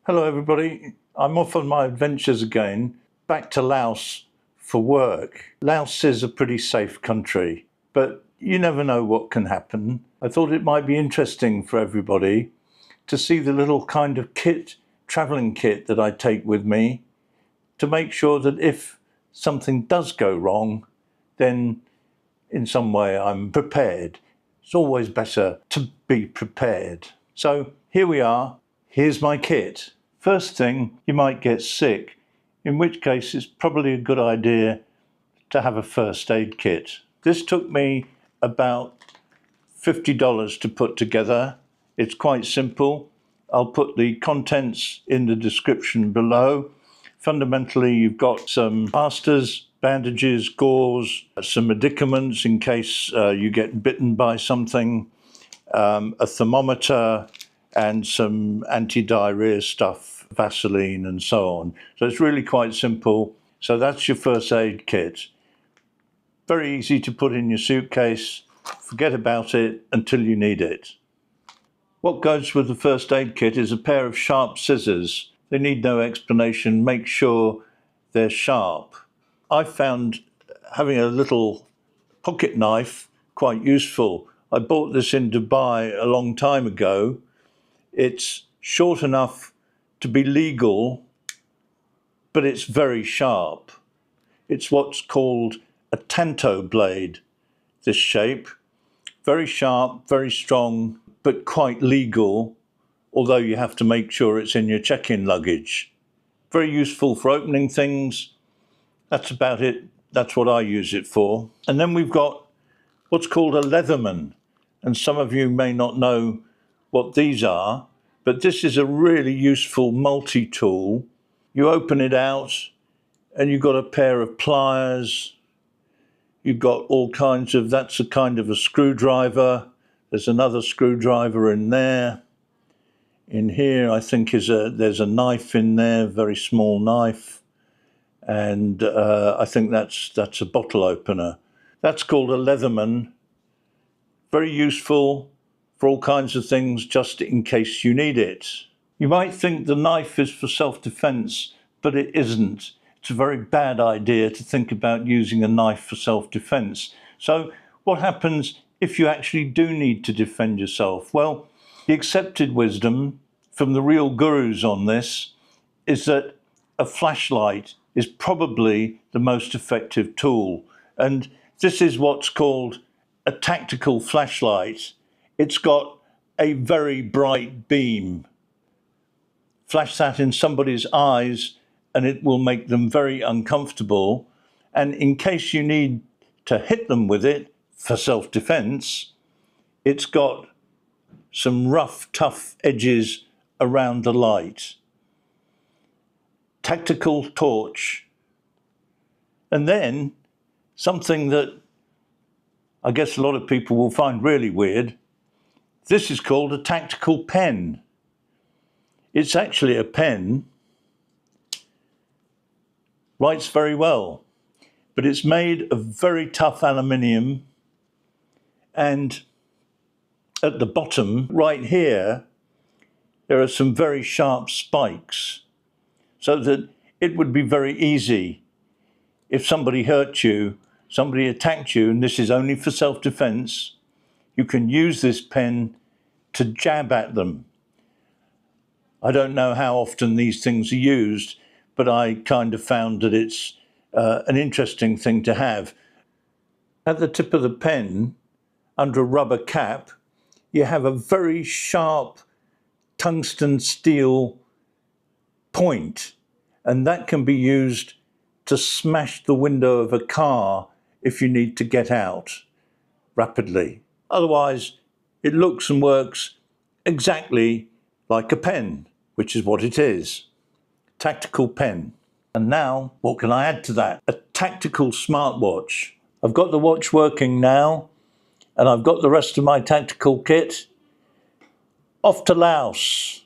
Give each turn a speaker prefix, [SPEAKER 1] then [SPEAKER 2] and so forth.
[SPEAKER 1] Hello everybody, I'm off on my adventures again, back to Laos for work. Laos is a pretty safe country, but you never know what can happen. I thought it might be interesting for everybody to see the little kind of travelling kit that I take with me to make sure that if something does go wrong, then in some way I'm prepared. It's always better to be prepared. So here we are, here's my kit. First thing, you might get sick, in which case it's probably a good idea to have a first aid kit. This took me about $50 to put together. It's quite simple. I'll put the contents in the description below. Fundamentally, you've got some plasters, bandages, gauze, some medicaments in case you get bitten by something, a thermometer, and some anti-diarrhea stuff, Vaseline and so on. So it's really quite simple. So that's your first aid kit. Very easy to put in your suitcase. Forget about it until you need it. What goes with the first aid kit is a pair of sharp scissors. They need no explanation. Make sure they're sharp. I found having a little pocket knife quite useful. I bought this in Dubai a long time ago. It's short enough to be legal, but it's very sharp. It's what's called a tanto blade, this shape. Very sharp, very strong, but quite legal, although you have to make sure it's in your check-in luggage. Very useful for opening things. That's about it. That's what I use it for. And then we've got what's called a Leatherman. And some of you may not know what these are, but this is a really useful multi-tool. You open it out and you've got a pair of pliers. You've got all kinds of, that's a kind of a screwdriver. There's another screwdriver in there. In here, I think there's a knife in there, very small knife. And I think that's a bottle opener. That's called a Leatherman. Very useful for all kinds of things, just in case you need it. You might think the knife is for self-defense, but it isn't. It's a very bad idea to think about using a knife for self-defense. So what happens if you actually do need to defend yourself? Well, the accepted wisdom from the real gurus on this is that a flashlight is probably the most effective tool. And this is what's called a tactical flashlight. It's got a very bright beam. Flash that in somebody's eyes and it will make them very uncomfortable. And in case you need to hit them with it for self-defense, it's got some rough, tough edges around the light. Tactical torch. And then something that I guess a lot of people will find really weird. This is called a tactical pen. It's actually a pen, writes very well, but it's made of very tough aluminium, and at the bottom, right here, there are some very sharp spikes, so that it would be very easy if somebody hurt you, somebody attacked you, and this is only for self-defense, you can use this pen to jab at them. I don't know how often these things are used, but I kind of found that it's an interesting thing to have. At the tip of the pen, under a rubber cap, you have a very sharp tungsten steel point, and that can be used to smash the window of a car if you need to get out rapidly. Otherwise, it looks and works exactly like a pen, which is what it is. Tactical pen. And now, what can I add to that? A tactical smartwatch. I've got the watch working now, and I've got the rest of my tactical kit. Off to Laos.